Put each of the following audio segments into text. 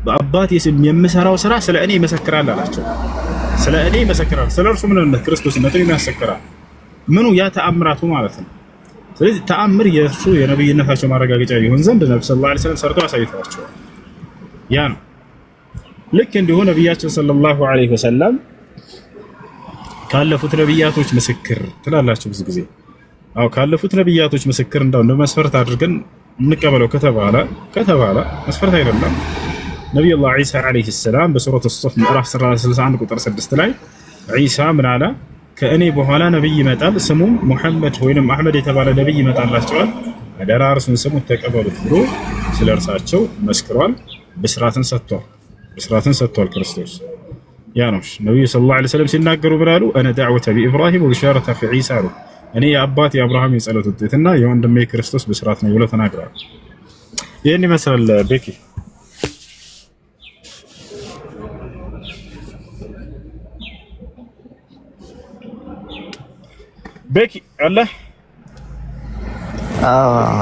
በአባቴ ስም የምሰራው ስራ ስለ እኔ ይመሰክራል አላቸው። ስለ እኔ ይመሰክራል፣ ስለ እርሱ ምንነት ክርስቶስነቱን ይመሰክራል። ምኑ ያ ተአምራቱ ማለት ነው። ስለዚህ ተአምር የእርሱ የነብይነታቸው ማረጋገጫ ይሆን ዘንድ ነብዩ ሰለላሁ ዐለይሂ ወሰለም ሰርተው አሳይተዋቸዋል። ያ ነው። ልክ እንዲሁ ነብያችን ሰለላሁ ዐለይሂ ወሰለም ካለፉት ነብያቶች ምስክር ትላላችሁ ብዙ ጊዜ። አዎ ካለፉት ነብያቶች ምስክር እንደው እንደ መስፈርት አድርገን እንቀበለው ከተባለ መስፈርት አይደለም። ነብዩላህ ዒሳ ዐለይሂ ሰላም በሱረቱ ሶፍ ምዕራፍ 61 ቁጥር 6 ላይ ዒሳ ምን አለ? ከእኔ በኋላ ነብይ ይመጣል ስሙም ሙሐመድ ወይንም አህመድ የተባለ ነብይ ይመጣላቸዋል፣ አደራ እርሱን ስሙት ተቀበሉት ብሎ ስለ እርሳቸው መስክሯል። ብስራትን ሰጥቷል ክርስቶስ። ያ ነው ነብዩ ሰለላሁ ዐለይሂ ወሰለም ሲናገሩ ብላሉ እነ ዳዕወተ ቢኢብራሂም ወቢሻረተ ፊ ዒሳ አሉ። እኔ የአባት የአብርሃም የጸሎት ውጤትና የወንድሜ ክርስቶስ ብስራት ነው ብለው ተናግረዋል። ይህን ይመስላል። ቤኪ አለ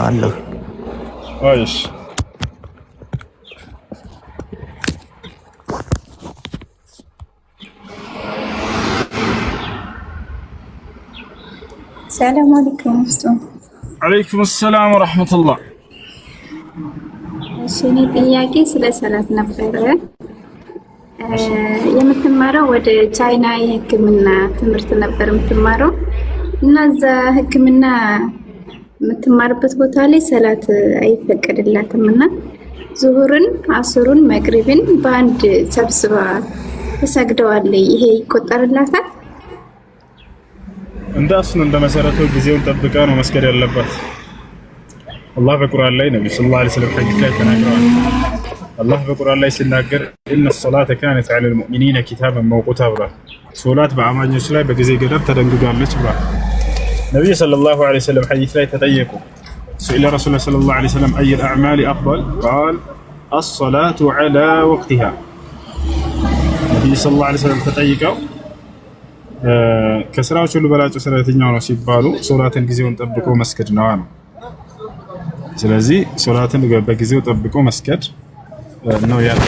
አለሁ። እሺ ሰላም አለይኩም። ወአለይኩም ሰላም ወራህመቱላህ። እሺ እኔ ጥያቄ ስለ ሰላት ነበረ። የምትማረው ወደ ቻይና የሕክምና ትምህርት ነበር የምትማረው እና እዛ ሕክምና የምትማርበት ቦታ ላይ ሰላት አይፈቀድላትም እና ዙሁርን፣ አስሩን፣ መግሪብን በአንድ ሰብስባ ተሰግደዋለች። ይሄ ይቆጠርላታል? እንዳስኑ እንደ መሰረቱ ጊዜውን ጠብቃ ነው መስገድ ያለባት። አላህ በቁርአን ላይ ነብዩ ሰለላሁ ዐለይሂ ወሰለም ሐዲስ ላይ ተናግረዋል። አላህ በቁርአን ላይ ሲናገር ኢነ ሶላተ ካነት ዐለል ሙእሚኒነ ኪታበን መውቁታ ብሏል። ሶላት በአማኞች ላይ በጊዜ ገደብ ተደንግጋለች ብሏል። ነብዩ ሰለላሁ ዐለይሂ ወሰለም ሐዲስ ላይ ተጠየቁ። سئل رسول الله صلى الله عليه وسلم أي الأعمال أفضل؟ قال الصلاة على وقتها. ነብዩ ሰለላሁ ዐለይሂ ወሰለም ተጠይቀው ከስራዎች ሁሉ በላጩ ስራ የትኛው ነው ሲባሉ ሶላትን ጊዜውን ጠብቆ መስገድ ነው አሉ። ስለዚህ ሶላትን በጊዜው ጠብቆ መስገድ ነው ያለው።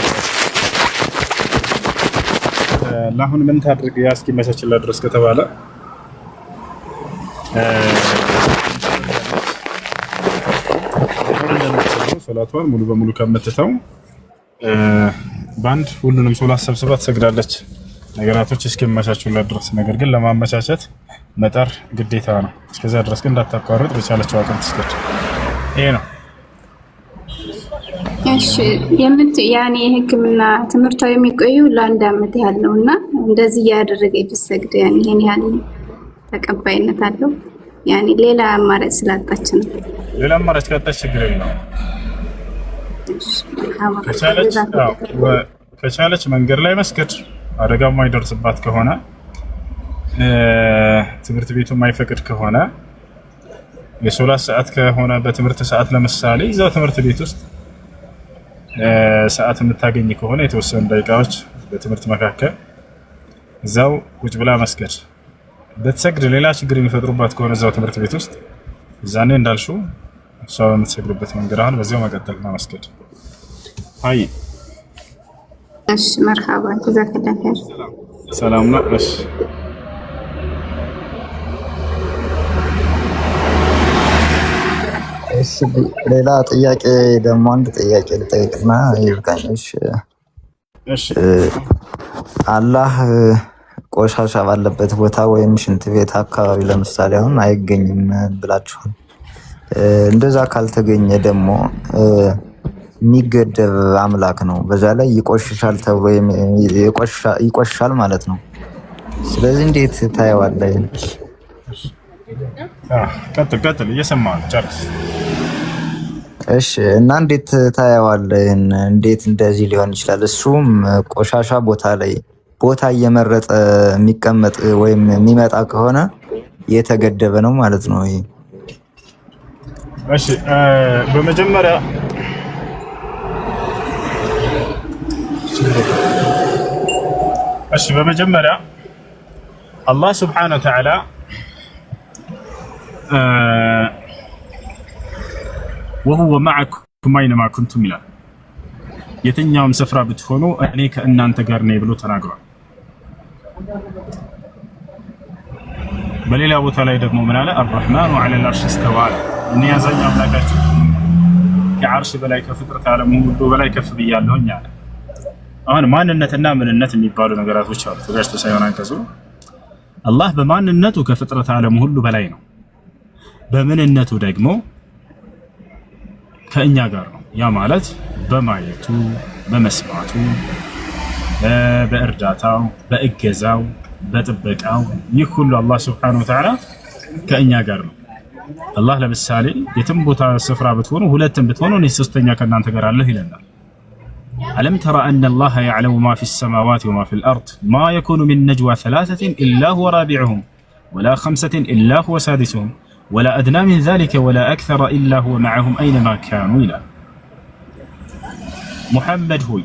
ለአሁን ምን ታድርግ ያ እስኪመቻችላት ድረስ ከተባለ ሶላቷን ሙሉ በሙሉ ከምትተው ባንድ ሁሉንም ሶላት ሰብስባ ትሰግዳለች ነገራቶች እስኪመቻቹላት ድረስ። ነገር ግን ለማመቻቸት መጣር ግዴታ ነው። እስከዛ ድረስ ግን እንዳታቋርጥ በቻለችው አቅም ትስገድ። ይሄ ነው። እሺ ያኔ የሕክምና ትምህርቷ የሚቆዩ ለአንድ አመት ያህል ነው እና እንደዚህ ያደረገች ብትሰግድ ያኔ ይሄን ያህል ተቀባይነት አለው? ያኔ ሌላ አማራጭ ስላጣች ነው። ሌላ አማራጭ ካጣች ችግር የለውም። ከቻለች መንገድ ላይ መስገድ አደጋ የማይደርስባት ከሆነ ትምህርት ቤቱ የማይፈቅድ ከሆነ የሶላት ሰዓት ከሆነ በትምህርት ሰዓት ለምሳሌ እዛው ትምህርት ቤት ውስጥ ሰዓት የምታገኝ ከሆነ የተወሰኑ ደቂቃዎች በትምህርት መካከል እዛው ቁጭ ብላ መስገድ በተሰግድ ሌላ ችግር የሚፈጥሩባት ከሆነ እዛው ትምህርት ቤት ውስጥ እዛኔ እንዳልሽው እሷ በምትሰግድበት መንገድ አሁን በዚያው መቀጠልና መስገድ። አይ እሺ መርሐባ ተዘከለ ኸይር ሰላም ነው። እሺ እሺ ሌላ ጥያቄ ደግሞ አንድ ጥያቄ ልጠይቅና ይብቃኝ። እሺ አላህ ቆሻሻ ባለበት ቦታ ወይም ሽንት ቤት አካባቢ ለምሳሌ አሁን አይገኝም ብላችኋል። እንደዛ ካልተገኘ ደግሞ የሚገደብ አምላክ ነው። በዛ ላይ ይቆሽሻል ተብሎ ይቆሽሻል ማለት ነው። ስለዚህ እንዴት ታየዋለህ? ቀጥል እየሰማሁ ጨርስ። እሺ እና እንዴት ታየዋለህ? እንዴት እንደዚህ ሊሆን ይችላል? እሱም ቆሻሻ ቦታ ላይ ቦታ እየመረጠ የሚቀመጥ ወይም የሚመጣ ከሆነ የተገደበ ነው ማለት ነው። እሺ በመጀመሪያ አላህ ስብሓነሁ ወተዓላ ወሁወ መዐኩም አይነማ ኩንቱም ይላል። የትኛውም ስፍራ ብትሆኑ እኔ ከእናንተ ጋር ነኝ ብሎ ተናግሯል። በሌላ ቦታ ላይ ደግሞ ምን አለ? አርረህማኑ ዐለል ዐርሽ እስተዋ አለ። እኔ ያዛኝ አምላካችሁ ከዐርሽ በላይ ከፍጥረት ዓለም ሁሉ በላይ ከፍ ብያለሁኝ አለ። አሁን ማንነትና ምንነት የሚባሉ ነገራቶች አሉ። ተጋጭቶ ሳይሆን አንቀጹ አላህ በማንነቱ ከፍጥረት ዓለም ሁሉ በላይ ነው። በምንነቱ ደግሞ ከእኛ ጋር ነው። ያ ማለት በማየቱ፣ በመስማቱ፣ በእርዳታው፣ በእገዛው፣ በጥበቃው ይህ ሁሉ አላህ ሱብሓነሁ ወተዓላ ከእኛ ጋር ነው። አላህ ለምሳሌ የትም ቦታ ስፍራ ብትሆኑ ሁለትም ብትሆኑ እኔ ሶስተኛ ከእናንተ ጋር አለሁ ይለናል። አለም ተረ አነ አላህ የዕለሙ ማ ፊ ሰማዋት ወማ ፊል አርድ ማ የኩኑ ሚን ነጅዋ ሰላሰትን ኢላ ሁወ ራቢዑሁም ወላ ኸምሰትን ኢላ ሁወ ሳዲሱሁም ወላ አድና ሚን ዛሊከ ወላ አክሰረ ኢላ ሁወ መዐሁም አይነማ ካኑ ይላል። ሙሐመድ ሆይ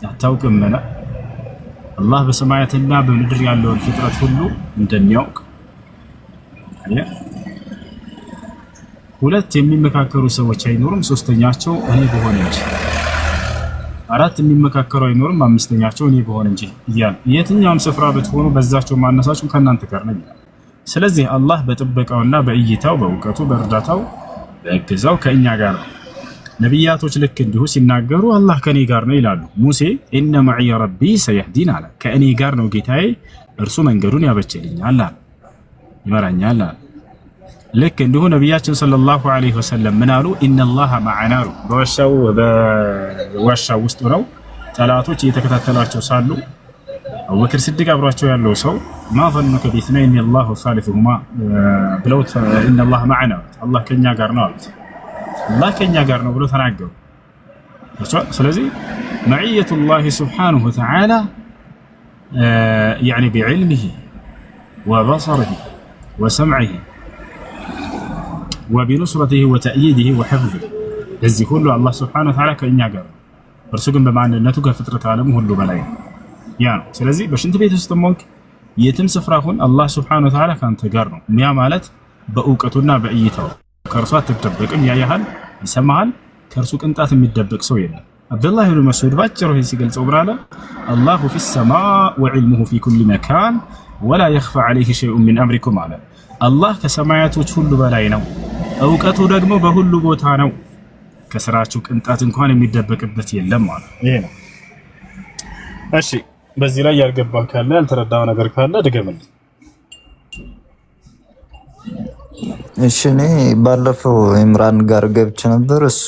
አታውቅምን? አላህ በሰማያትና በምድር ያለውን ፍጥረት ሁሉ እንደሚያውቅ ሁለት የሚመካከሩ ሰዎች አይኖሩም ሶስተኛቸው እኔ በሆነ እንጂ፣ አራት የሚመካከሩ አይኖርም አምስተኛቸው እኔ በሆነ እንጂ እያለ የትኛውም ስፍራ ብትሆኑ በዛቸው ማነሳችሁ ከእናንተ ጋር ነኝ። ስለዚህ አላህ በጥበቃውና በእይታው በእውቀቱ በእርዳታው በእገዛው ከእኛ ጋር ነው። ነቢያቶች ልክ እንዲሁ ሲናገሩ አላህ ከእኔ ጋር ነው ይላሉ። ሙሴ ኢነ መዕየ ረቢ ሰየህዲን አለ። ከእኔ ጋር ነው ጌታዬ እርሱ መንገዱን ያበችልኛል አለ፣ ይመራኛል አለ። ልክ እንዲሁ ነቢያችን ሰለላሁ ዐለይሂ ወሰለም ምን አሉ? ኢነላሃ መዐና አሉ። በዋሻው ውስጥ ሆነው ጠላቶች እየተከታተሏቸው ሳሉ አቡበክር ስዲቅ አብሯቸው ያለው ሰው ማ ظنك باثنين الله ثالثهما ብለውት ኢነላሃ መዐና አላህ ከኛ ጋር ነው አሉት። አላህ ከኛ ጋር ነው ብሎ ተናገሩ። ስለዚህ መዕየቱላሂ ሱብሓነሁ ወተዓላ ያኒ ቢዕልሚሂ ወበሰሪሂ ወሰምዒሂ ወቢኑስረቲሂ ወተእይዲሂ ወሕፍዚሂ እዚህ ሁሉ አላህ ሱብሓነሁ ወተዓላ ከእኛ ጋር ነው። እርሱ ግን በማንነቱ ከፍጥረት ዓለሙ ሁሉ በላይ ነው። ያ ነው። ስለዚህ በሽንት ቤት ውስጥ ሞንክ የትም ስፍራ ሁን አላህ ሱብሓነሁ ወተዓላ ከአንተ ጋር ነው። ያ ማለት በእውቀቱና በእይታው ከእርሱ አትደበቅም፣ ያያሃል፣ ይሰማሃል። ከእርሱ ቅንጣት የሚደበቅ ሰው የለም። አብዱላህ ብን መስዑድ ባጭሩ ይህን ሲገልጸው ብራለ አላሁ ፊ ሰማእ ወዕልሙሁ ፊ ኩሊ መካን ወላ የኽፋ ዐለይሂ ሸይኡን ሚን አምሪኩም አለ። አላህ ከሰማያቶች ሁሉ በላይ ነው፣ እውቀቱ ደግሞ በሁሉ ቦታ ነው፣ ከስራችሁ ቅንጣት እንኳን የሚደበቅበት የለም ማለት ይሄ ነው። እሺ በዚህ ላይ ያልገባን ካለ ያልተረዳው ነገር ካለ ድገምልኝ። እሺ እኔ ባለፈው ኢምራን ጋር ገብቼ ነበር። እሱ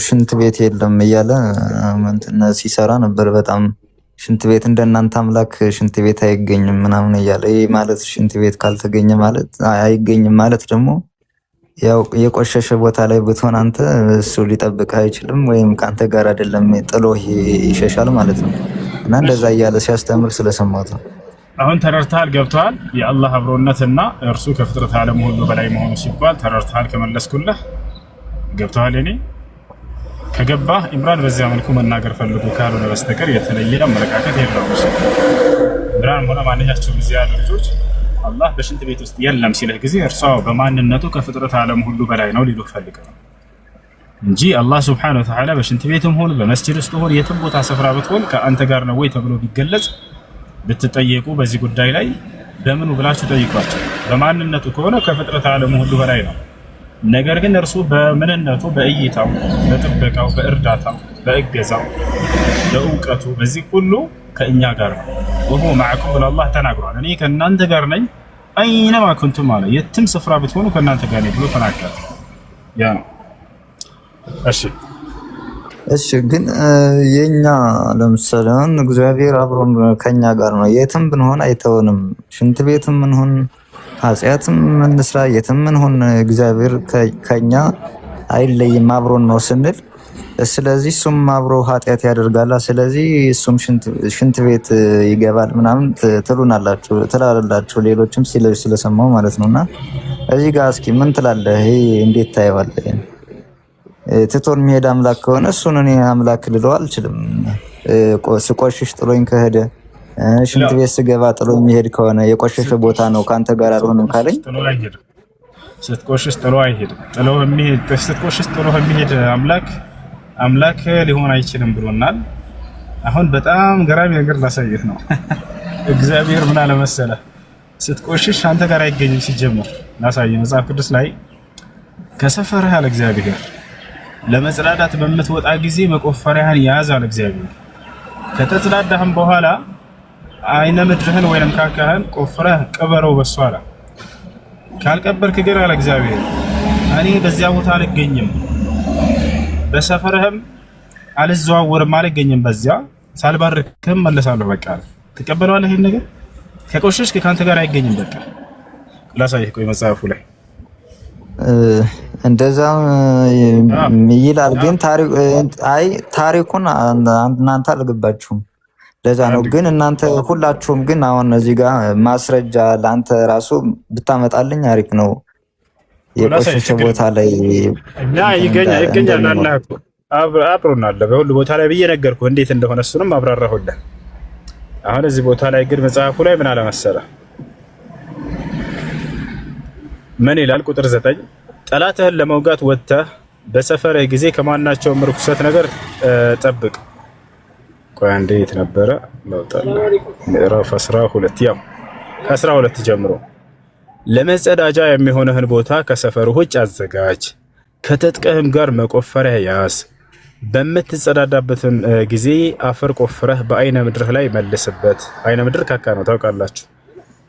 ሽንት ቤት የለም እያለ እንትን ሲሰራ ነበር። በጣም ሽንት ቤት እንደናንተ አምላክ ሽንት ቤት አይገኝም ምናምን እያለ ይሄ ማለት ሽንት ቤት ካልተገኘ ማለት አይገኝም ማለት ደግሞ ያው የቆሸሸ ቦታ ላይ ብትሆን አንተ እሱ ሊጠብቅህ አይችልም፣ ወይም ከአንተ ጋር አይደለም ጥሎ ይሸሻል ማለት ነው። እና እንደዛ እያለ ሲያስተምር ስለሰማሁት ነው። አሁን ተረድተሃል? ገብቶሃል? የአላህ አብሮነትና እርሱ ከፍጥረት ዓለም ሁሉ በላይ መሆኑ ሲባል ተረድተሃል? ከመለስኩልህ ገብቶሃል? እኔ ከገባህ ኢምራን በዚያ መልኩ መናገር ፈልጎ ካልሆነ በስተቀር የተለየ አመለካከት የለውም። ኢምራን ሆነ ማንኛቸውም እዚህ ያሉ ልጆች አላህ በሽንት ቤት ውስጥ የለም ሲልህ ጊዜ እርሷ በማንነቱ ከፍጥረት ዓለም ሁሉ በላይ ነው ሊሉ ፈልገው እንጂ አላህ ሱብሓነሁ ወተዓላ በሽንት ቤትም ሆነ በመስጂድ ውስጥ ሆነ የትም ቦታ ስፍራ ብትሆን ከአንተ ጋር ነው ወይ ተብሎ ቢገለጽ ብትጠየቁ በዚህ ጉዳይ ላይ በምኑ ብላችሁ ጠይቋቸው። በማንነቱ ከሆነ ከፍጥረት ዓለም ሁሉ በላይ ነው። ነገር ግን እርሱ በምንነቱ በእይታው፣ በጥበቃው፣ በእርዳታው፣ በእገዛው፣ በእውቀቱ በዚህ ሁሉ ከእኛ ጋር ነው። ወሁወ መዐኩም ብሎ አላህ ተናግሯል። እኔ ከእናንተ ጋር ነኝ አይነማ ኩንቱም አለ። የትም ስፍራ ብትሆኑ ከእናንተ ጋር ነኝ ብሎ ተናግሯል። ያ ነው። እሺ ግን የኛ ለምሳሌ አሁን እግዚአብሔር አብሮን ከኛ ጋር ነው። የትም ብንሆን አይተውንም። ሽንት ቤትም እንሆን ኃጢአትም እንስራ የትም እንሆን እግዚአብሔር ከኛ አይለይም፣ አብሮን ነው ስንል ስለዚህ እሱም አብሮ ኃጢአት ያደርጋል፣ ስለዚህ እሱም ሽንት ቤት ይገባል ምናምን ትላላችሁ ሌሎችም ስለሰማው ማለት ነውና እዚህ ጋር እስኪ ምን ትላለህ? ይሄ እንዴት ታየዋለህ? ትቶን የሚሄድ አምላክ ከሆነ እሱን እኔ አምላክ ልለው አልችልም። ስቆሽሽ ጥሎኝ ከሄደ ሽንት ቤት ስገባ ጥሎ የሚሄድ ከሆነ የቆሸሸ ቦታ ነው ከአንተ ጋር አልሆንም ካለኝ ስትቆሽሽ ጥሎ አይሄድም። ስትቆሽሽ ጥሎ የሚሄድ አምላክ አምላክ ሊሆን አይችልም ብሎናል። አሁን በጣም ገራሚ ነገር ላሳየህ ነው። እግዚአብሔር ምን አለ መሰለህ፣ ስትቆሽሽ አንተ ጋር አይገኝም። ሲጀመር ላሳየህ መጽሐፍ ቅዱስ ላይ ከሰፈርህ አለ እግዚአብሔር ለመጽዳዳት በምትወጣ ጊዜ መቆፈሪያህን ያዝ አለ እግዚአብሔር። ከተጽዳዳህም በኋላ አይነ ምድርህን ወይንም ካካህን ቆፍረህ ቅበረው በሷ አለ። ካልቀበርክ ግን አለ እግዚአብሔር እኔ በዚያ ቦታ አልገኝም፣ በሰፈርህም አልዘዋወርም፣ አልገኝም፣ በዚያ ሳልባርክህም መለሳለሁ። በቃ ትቀበለዋለህ። ይሄን ነገር ከቆሸሽክ ከአንተ ጋር አይገኝም። በቃ ላሳይህ፣ ቆይ መጽሐፉ ላይ እንደዛ ይላል። ግን ታሪኩን እናንተ አልገባችሁም። ለዛ ነው ግን እናንተ ሁላችሁም ግን አሁን እዚህ ጋር ማስረጃ ለአንተ ራሱ ብታመጣልኝ አሪፍ ነው። የቆሸሸ ቦታ ላይ ይገኛል አብሮናል በሁሉ ቦታ ላይ ብዬ ነገርኩህ እንዴት እንደሆነ እሱንም አብራራሁልህ። አሁን እዚህ ቦታ ላይ ግን መጽሐፉ ላይ ምን አለ መሰለህ፣ ምን ይላል? ቁጥር 9 ጠላትህን ለመውጋት ወጥተህ በሰፈርህ ጊዜ ከማናቸውም ርኩሰት ነገር ጠብቅ። ቆይ አንዴ የት ነበረ? ምዕራፍ 12 ያው ከ12 ጀምሮ ለመጸዳጃ የሚሆንህን ቦታ ከሰፈሩ ውጭ አዘጋጅ፣ ከትጥቅህም ጋር መቆፈሪያ ያዝ። በምትጸዳዳበትም ጊዜ አፈር ቆፍረህ በአይነ ምድርህ ላይ መልስበት። አይነ ምድር ካካ ነው ታውቃላችሁ።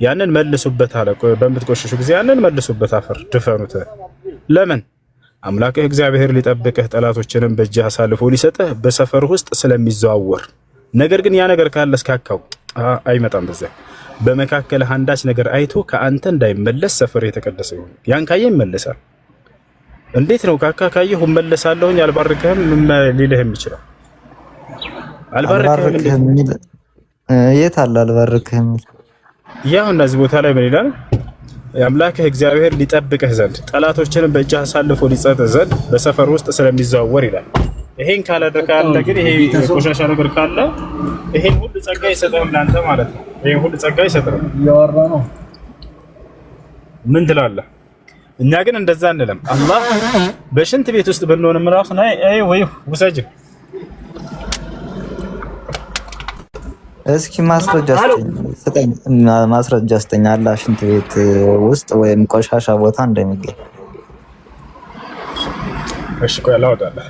ያንን መልሱበት አለ። በምትቆሽሹ ጊዜ ያንን መልሱበት፣ አፈር ድፈኑት። ለምን? አምላክህ እግዚአብሔር ሊጠብቅህ ጠላቶችንም በእጅህ አሳልፎ ሊሰጥህ በሰፈር ውስጥ ስለሚዘዋወር። ነገር ግን ያ ነገር ካለስ ካካው አይመጣም። በዚያ በመካከል አንዳች ነገር አይቶ ከአንተ እንዳይመለስ ሰፈር የተቀደሰ ይሁን። ያን ካየ ይመለሳል። እንዴት ነው ካካ ካየሁ እመለሳለሁኝ አልባርክህም ሊልህ የሚችለው? አልባርክህም የት አለ አልባርክህም? ያው እነዚህ ቦታ ላይ ምን ይላል? የአምላክህ እግዚአብሔር ሊጠብቅህ ዘንድ ጠላቶችንም በእጅህ አሳልፎ ሊሰጥህ ዘንድ በሰፈር ውስጥ ስለሚዘዋወር ይላል። ይሄን ካላደረካለ ግን ይሄ ቆሻሻ ነገር ካለ ይሄን ሁሉ ጸጋ ይሰጥህም ለአንተ ማለት ነው። ይሄን ሁሉ ጸጋ ይሰጥህም። እያወራ ነው። ምን ትላለህ? እኛ ግን እንደዛ አንልም። አላህ በሽንት ቤት ውስጥ ብንሆንም ራሱ አይ ወይ ውሰጅ እስኪ ማስረጃ ስጠኝ አላህ ሽንት ቤት ውስጥ ወይም ቆሻሻ ቦታ እንደሚገኝ። እሺ ቆይ ላውጣልህ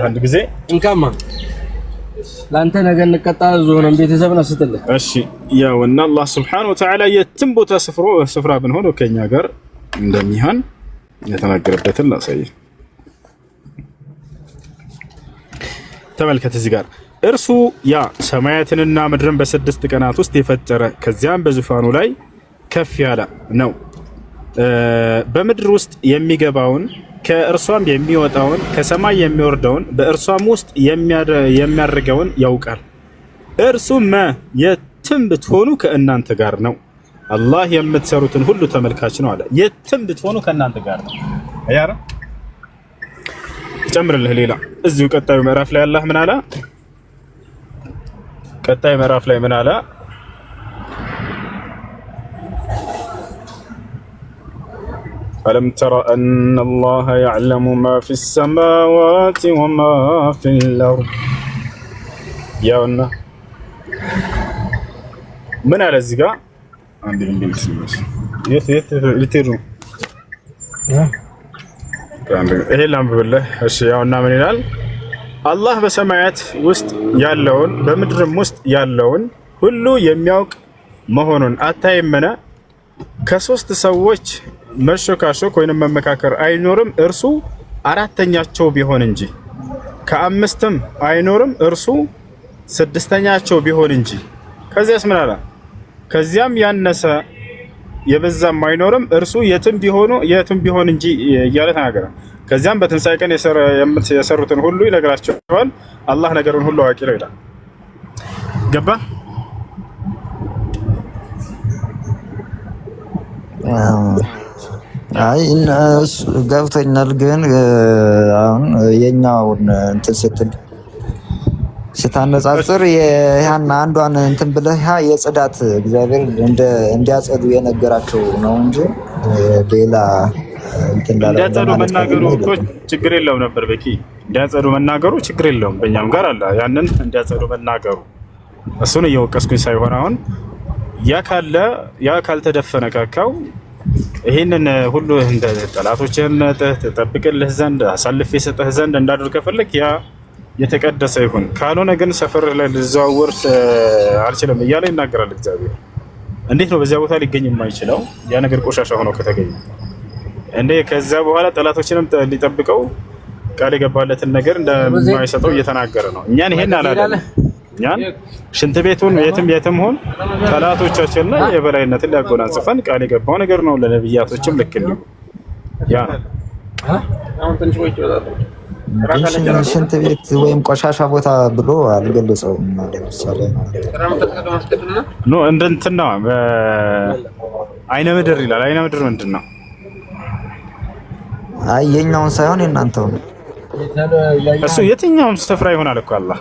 አንድ ጊዜ እንካማ ላንተ ነገ እንቀጣለን። ዞነን ቤተሰብ ነው ስትልህ እሺ ያው እና አላህ Subhanahu Wa Ta'ala የትም ቦታ ስፍራ ብንሆን ከኛ ጋር እንደሚሆን የተናገረበትን ላሳይ። ተመልከት እዚህ ጋር እርሱ ያ ሰማያትንና ምድርን በስድስት ቀናት ውስጥ የፈጠረ ከዚያም በዙፋኑ ላይ ከፍ ያለ ነው። በምድር ውስጥ የሚገባውን ከእርሷም የሚወጣውን ከሰማይ የሚወርደውን በእርሷም ውስጥ የሚያደርገውን ያውቃል። እርሱም የትም ብትሆኑ ከእናንተ ጋር ነው። አላህ የምትሰሩትን ሁሉ ተመልካች ነው አለ። የትም ብትሆኑ ከእናንተ ጋር ነው። አያራ ጨምርልህ ሌላ እዚሁ ቀጣዩ ምዕራፍ ላይ አላህ ምን አለ? ቀጣዩ ምዕራፍ ላይ ምን አለ? ألم تر أن الله يعلم ما في السماوات وما في الأرض ياونا من على الزقاء عندي بنت يث لتيرو إيه اللي عم بقول له الشيء ياونا من ينال الله بسماعات وسط يالون بمدرم وسط يالون كله يميوك مهونون أتايمنا كسوست سووش መሾካሾክ ወይንም መመካከር አይኖርም እርሱ አራተኛቸው ቢሆን እንጂ ከአምስትም አይኖርም እርሱ ስድስተኛቸው ቢሆን እንጂ ከዚያስ ምን አለ? ከዚያም ያነሰ የበዛም አይኖርም እርሱ የትም ቢሆን እንጂ እያለ ተናገረ። ከዚያም በትንሣኤ ቀን የሰሩትን ሁሉ ይነግራቸዋል። አላህ ነገሩን ሁሉ አዋቂ ነው ይላል። ገባ? አይ ገብቶኛል። ግን አሁን የኛውን እንትን ስታነጻጽር ያን አንዷን እንትን ብለህ የጽዳት እግዚአብሔር እንዲያጸዱ የነገራቸው ነው እንጂ ሌላ እንዲያጸዱ መናገሩ እኮ ችግር የለውም ነበር። በቂ እንዲያጸዱ መናገሩ ችግር የለውም። በእኛም ጋር አለ ያንን እንዲያጸዱ መናገሩ። እሱን እየወቀስኩኝ ሳይሆን አሁን ያ ካልተደፈነ ካካው ይህንን ሁሉ እንደ ጠላቶችህን ተጠብቅልህ ዘንድ አሳልፌ የሰጠህ ዘንድ እንዳደርግ ከፈለግ ያ የተቀደሰ ይሁን፣ ካልሆነ ግን ሰፈር ላይ ልዘዋወር አልችልም እያለ ይናገራል እግዚአብሔር። እንዴት ነው በዚያ ቦታ ሊገኝ የማይችለው? ያ ነገር ቆሻሻ ሆኖ ከተገኘ እንዴ ከዛ በኋላ ጠላቶችንም ሊጠብቀው ቃል የገባለትን ነገር እንደማይሰጠው እየተናገረ ነው። እኛን ይሄን አላለም። እኛን ሽንት ቤቱን የትም ሆን ጠላቶቻችን ላይ የበላይነትን ሊያጎናጽፈን ቃል የገባው ነገር ነው። ለነብያቶችም ልክ ነው። ያ ሽንት ቤት ወይም ቆሻሻ ቦታ ብሎ አልገለጸውም። ለምሳሌ ኖ እንትና አይነ ምድር ይላል። አይነ ምድር ምንድን ነው? አይ የኛውን ሳይሆን የእናንተው ነው። እሱ የትኛውም ስፍራ ይሆናል እኮ አላህ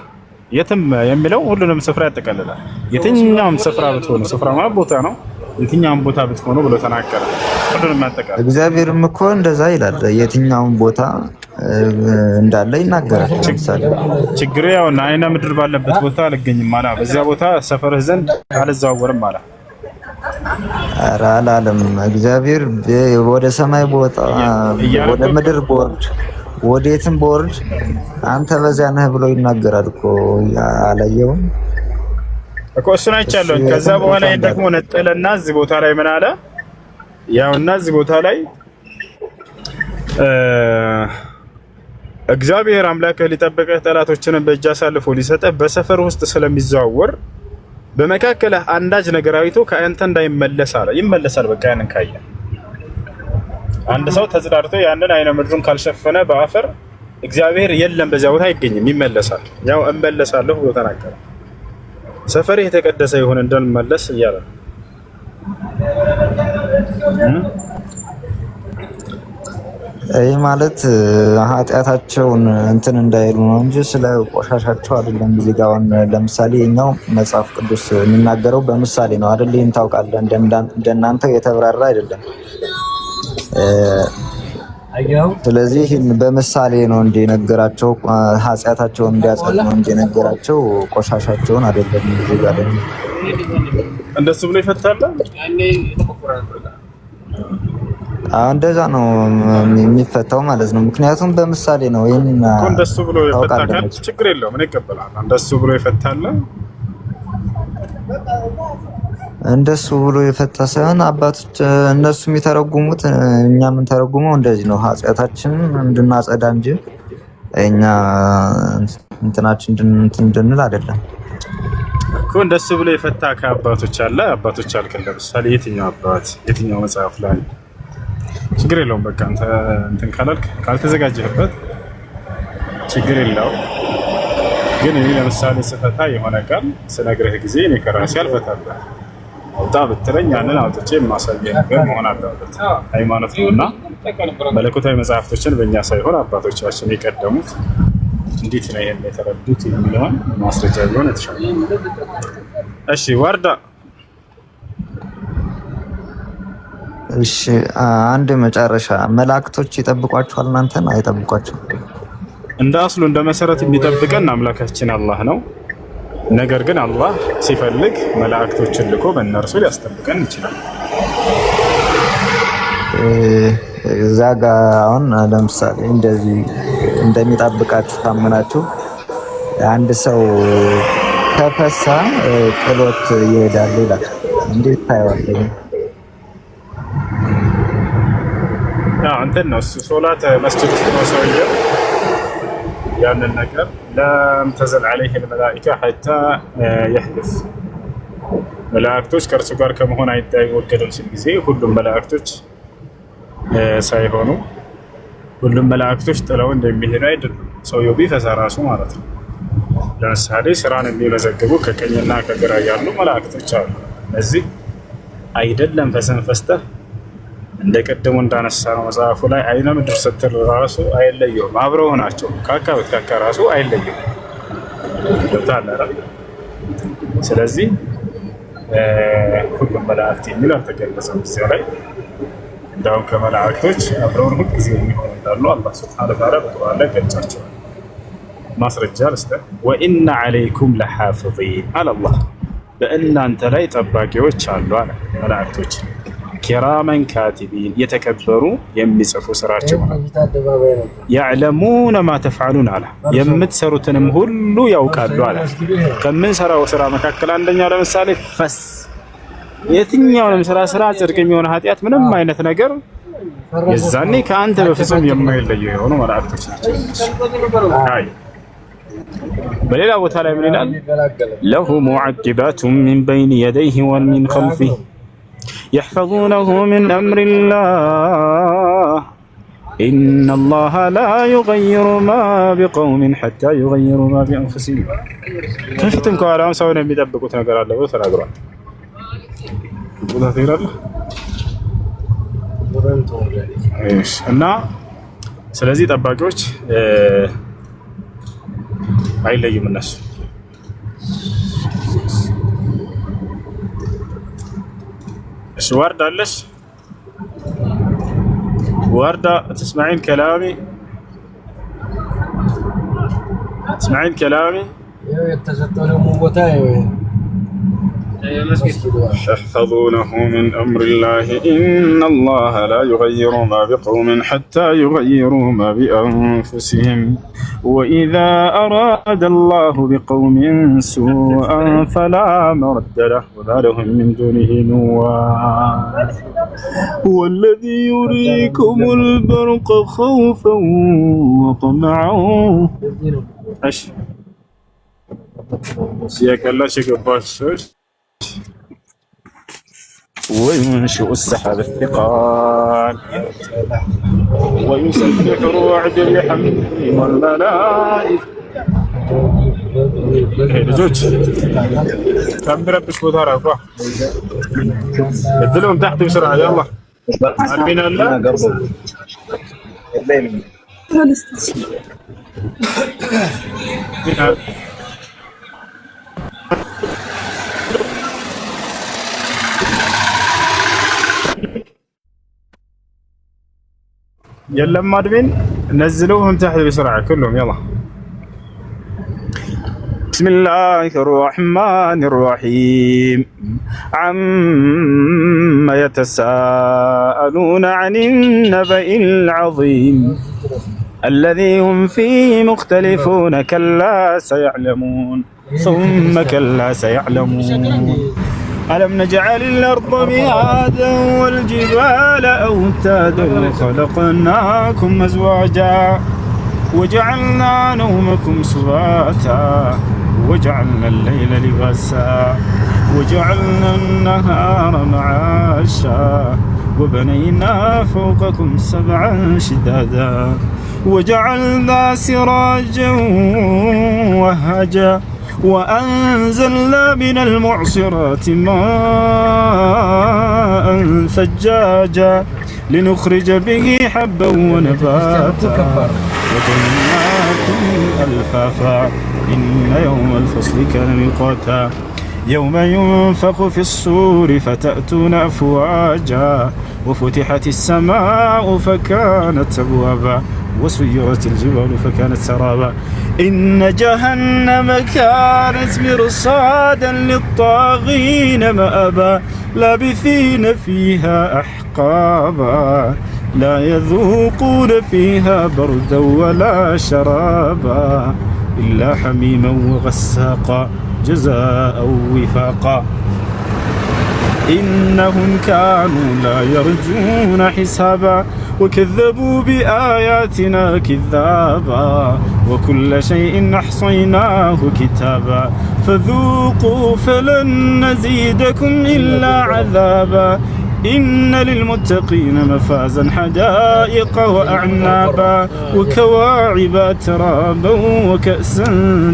የትም የሚለው ሁሉንም ስፍራ ያጠቃልላል። የትኛውም ስፍራ ብትሆኑ፣ ስፍራ ማለት ቦታ ነው። የትኛውም ቦታ ብትሆኑ ብሎ ተናገረ። ሁሉንም ያጠቃልላል። እግዚአብሔርም እኮ እንደዛ ይላል። የትኛውም ቦታ እንዳለ ይናገራል። ለምሳሌ ችግሩ ያው አይነ ምድር ባለበት ቦታ አልገኝም አላ። በዚያ ቦታ ሰፈርህ ዘንድ አልዘዋወርም አላ። ኧረ አላለም እግዚአብሔር። ወደ ሰማይ ቦታ ወደ ምድር ቦርድ ወዴትም ቦርድ አንተ በዚያ ነህ ብሎ ይናገራል እኮ። አላየውም እኮ እሱን አይቻለሁ። ከዛ በኋላ ይሄን ደግሞ ነጠለና እዚህ ቦታ ላይ ምን አለ? ያውና እዚህ ቦታ ላይ እግዚአብሔር አምላክህ ሊጠብቅህ ጠላቶችንም በእጅ አሳልፎ ሊሰጥህ በሰፈር ውስጥ ስለሚዘዋወር በመካከልህ አንዳች ነገር አይቶ ከአንተ እንዳይመለስ አለ። ይመለሳል። በቃ ያንን ካየ አንድ ሰው ተጽዳርቶ ያንን አይነ ምድሩን ካልሸፈነ በአፈር እግዚአብሔር የለም በዚያ ቦታ አይገኝም፣ ይመለሳል። ያው እመለሳለሁ ብሎ ተናገረ። ሰፈርህ የተቀደሰ ይሁን እንደምመለስ እያለ ይህ ማለት ኃጢአታቸውን እንትን እንዳይሉ ነው እንጂ ስለ ቆሻሻቸው አይደለም። እዚህ ጋር አሁን ለምሳሌ የኛው መጽሐፍ ቅዱስ የሚናገረው በምሳሌ ነው አይደል? ይህን ታውቃለህ። እንደናንተው የተብራራ አይደለም። ስለዚህ በምሳሌ ነው እንደነገራቸው፣ ኃጢአታቸውን እንዲያጸዱ ነው እንደነገራቸው፣ ቆሻሻቸውን አይደለም። እዚህ ጋር ደግሞ እንደሱ ብሎ ይፈታል። እንደዛ ነው የሚፈታው ማለት ነው። ምክንያቱም በምሳሌ ነው። ይሄን እንደሱ ብሎ ይፈታል። ችግር የለውም፣ እኔ እቀበላለሁ። እንደሱ ብሎ ይፈታል። እንደሱ ብሎ የፈታ ሳይሆን አባቶች እነሱ የሚተረጉሙት እኛ ምን ተረጉመው እንደዚህ ነው። ኃጢአታችንን እንድናጸዳ እንጂ እኛ እንትናችን እንድንል አይደለም እኮ። እንደሱ ብሎ የፈታ ከአባቶች አለ። አባቶች አልከን ለምሳሌ የትኛው አባት የትኛው መጽሐፍ ላይ? ችግር የለውም። በቃ እንትን ካላልክ ካልተዘጋጀህበት ችግር የለውም። ግን እኔ ለምሳሌ ስፈታ የሆነ ቃል ስነግርህ ጊዜ እኔ ከራሴ አልፈታለሁ። አውጣ ብትለኝ ያንን አውጥቼ የማሳየህ ነገር መሆን አለበት። ሃይማኖት ነውና መለኮታዊ መጽሐፍቶችን በእኛ ሳይሆን አባቶቻችን የቀደሙት እንዴት ነው ይሄን የተረዱት የሚለውን ማስረጃ ቢሆን የተሻለ። እሺ ዋርዳ። እሺ አንድ መጨረሻ፣ መላእክቶች ይጠብቋችኋል? እናንተን አይጠብቋችሁም? እንደ አስሉ እንደ መሰረት የሚጠብቀን አምላካችን አላህ ነው። ነገር ግን አላህ ሲፈልግ መላእክቶችን ልኮ በእነርሱ ሊያስጠብቀን ይችላል። እዛ ጋ አሁን ለምሳሌ እንደዚህ እንደሚጠብቃችሁ ታምናችሁ አንድ ሰው ከፈሳ ጥሎት ይሄዳል ይላል። እንዴት ታየዋለህ? እንትን ነው እሱ ሶላት መስጂድ ውስጥ ነው ሰውየው ያንን ነገር ለም ተዘል ዐለይሂ አልመላኢካ ሐታ የሕልፍ መላእክቶች ከእርሱ ጋር ከመሆን አይወገድም ሲል ጊዜ ሁሉም መላእክቶች ሳይሆኑ ሁሉም መላእክቶች ጥለው እንደሚሄዱ አይደለም። ሰውየው ቢፈሳ ራሱ ማለት ነው። ለምሳሌ ስራን የሚመዘግቡ ከቀኝና ከግራ ያሉ መላእክቶች አሉ። እነዚህ አይደለም ፈሰን ፈስተህ እንደ ቀደሙ እንዳነሳ ነው መጽሐፉ ላይ አይነ ምድር ስትል ራሱ አይለየውም። አብረው ናቸው። ካካ በካካ ራሱ አይለየውም። ታላላ ስለዚህ ሁሉም መላእክት የሚል አልተገለጸም እዚያ ላይ። እንዳውም ከመላእክቶች አብረውን ሁልጊዜ የሚሆኑ እንዳሉ አላህ ሱብሓነሁ ወተዓላ በቁርአን ላይ ገልጿቸዋል። ማስረጃ ልስጥህ። ወኢነ ዐለይኩም ለሓፊዚን አለ አላህ፣ በእናንተ ላይ ጠባቂዎች አሉ አለ መላእክቶች። ኪራመን ካቲቢን የተከበሩ የሚጽፉ ስራቸው ያዕለሙነ ማ ተፍዓሉን አለ የምትሰሩትንም ሁሉ ያውቃሉ አለ። ከምንሰራው ስራ መካከል አንደኛው ለምሳሌ ፈስ የትኛውንም ስራ ጽድቅ የሚሆን ኃጢአት ምንም አይነት ነገር የዛኔ ከአንተ በፍጹም የማይለዩ የሆኑ መላእክቶች ናቸው። አይ በሌላ ቦታ ላይ ምን ይላል? ለሁ ሙዐቂባቱን ሚን በይኒ የደይሂ ወሚን ኸልፊሂ يحفظونه من أمر الله إن الله لا يغير ما بقوم حتى يغيروا ما بأنفسهم ከፊትም ከኋላም ሰውን የሚጠብቁት ነገር አለ ብሎ ተናግሯል። እና ስለዚህ ጠባቂዎች አይለዩም እነሱ። ايش وردة ليش؟ وردة تسمعين كلامي؟ تسمعين كلامي؟ يحفظونه من أمر الله إن الله لا يغير ما بقوم حتى يغيروا ما بأنفسهم وإذا أراد الله بقوم سوءا فلا مرد له وما لهم من دونه من وال هو الذي يريكم البرق خوفا وطمعا ايش سياك الله شكباش وينشئ السحاب الثقال ويسبح الرعد بحمده والملائكة. ልጆች ከምረብሽ ቦታ ራቋ እድለውም ታሕት بسرعة يلا አድሚን አለ يلا ادمين نزلوهم تحت بسرعة كلهم يلا. بسم الله الرحمن الرحيم عما يتساءلون عن النبأ العظيم الذي هم فيه مختلفون كلا سيعلمون ثم كلا سيعلمون ألم نجعل الأرض مهادا والجبال أوتادا وخلقناكم أزواجا وجعلنا نومكم سباتا وجعلنا الليل لباسا وجعلنا النهار معاشا وبنينا فوقكم سبعا شدادا وجعلنا سراجا وهجا وأنزلنا من المعصرات ماء ثجاجا لنخرج به حبا ونباتا وجنات ألفافا إن يوم الفصل كان ميقاتا يوم ينفخ في الصور فتأتون أفواجا وفتحت السماء فكانت أبوابا وسيرت الجبال فكانت سرابا إن جهنم كانت مرصادا للطاغين مآبا لابثين فيها أحقابا لا يذوقون فيها بردا ولا شرابا إلا حميما وغساقا جزاء وفاقا إنهم كانوا لا يرجون حسابا وكذبوا بآياتنا كذابا وكل شيء أحصيناه كتابا فذوقوا فلن نزيدكم إلا عذابا إن للمتقين مفازا حدائق وأعنابا وكواعب ترابا وكأسا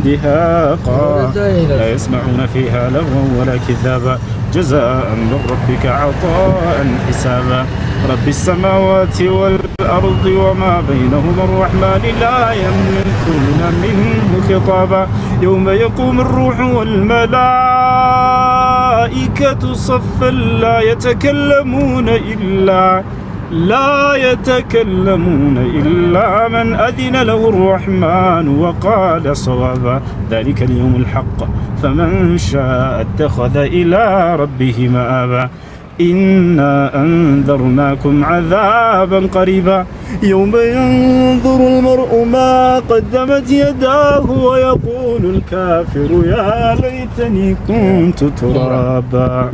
دهاقا لا يسمعون فيها لغوا ولا كذابا جزاء من ربك عطاء حسابا رب السماوات والأرض وما بينهما الرحمن لا يملكون منه خطابا يوم يقوم الروح والملائكة صفا لا يتكلمون لا يتكلمون إلا من أذن له الرحمن وقال صوابا ذلك اليوم الحق فمن شاء اتخذ إلى ربه مآبا إنا أنذرناكم عذابا قريبا يوم ينظر المرء ما قدمت يداه ويقول الكافر يا ليتني كنت ترابا.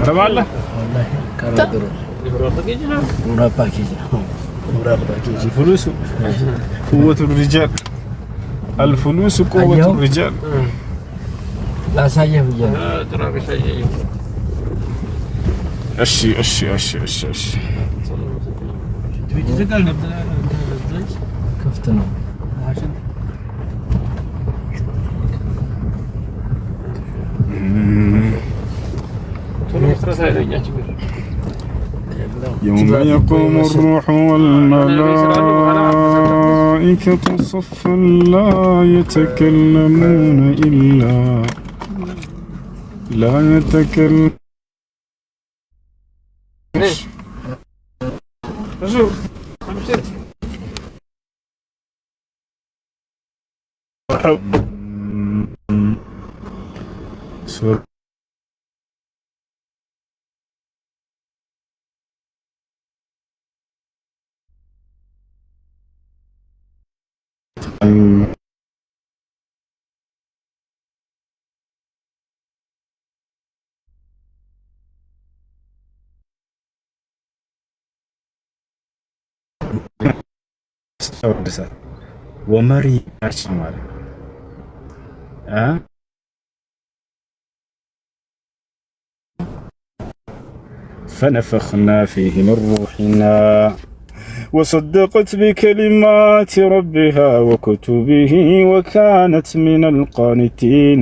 تمام الفلوس قوة الرجال. الفلوس قوة الرجال. لا سايه بيجي أشي أشي أشي أشي أشي كفتنا يوم يقوم الروح والملائكة صفا لا يتكلمون إلا لا يتكلم ومري فنفخنا فيه من روحنا وصدقت بكلمات ربها وكتبه وكانت من القانتين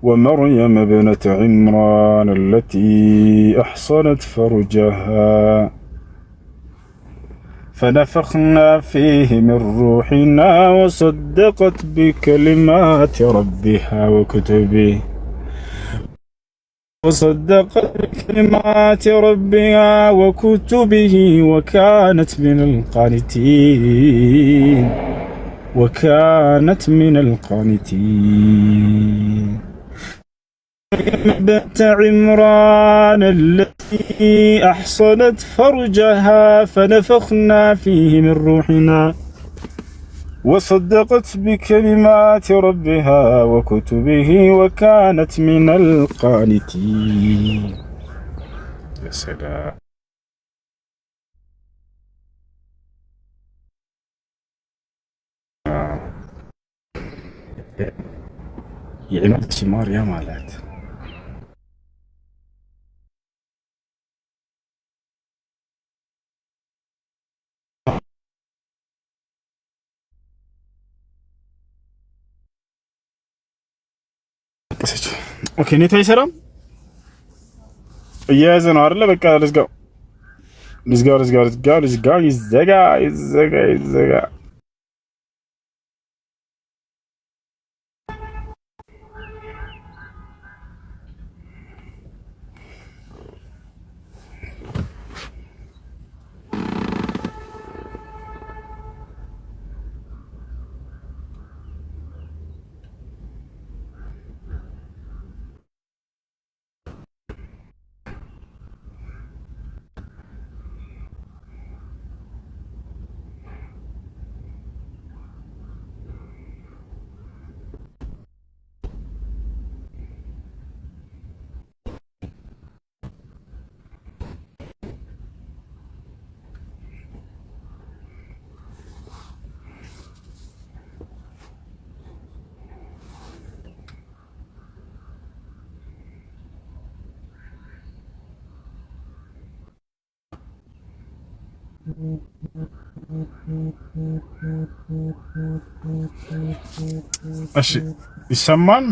ومريم ابنة عمران التي أحصنت فرجها فنفخنا فيه من روحنا وصدقت بكلمات ربها وكتبه وكانت من القانتين بنت عمران التي أحصنت فرجها فنفخنا فيه من روحنا وصدقت بكلمات ربها وكتبه وكانت من القانتين. يا سلام. يعمل شمار يا مالات ኦኬ ኔት አይሰራም እያያዘ ነው አይደለ በቃ ልዝጋው ይዘጋ እሺ ይሰማል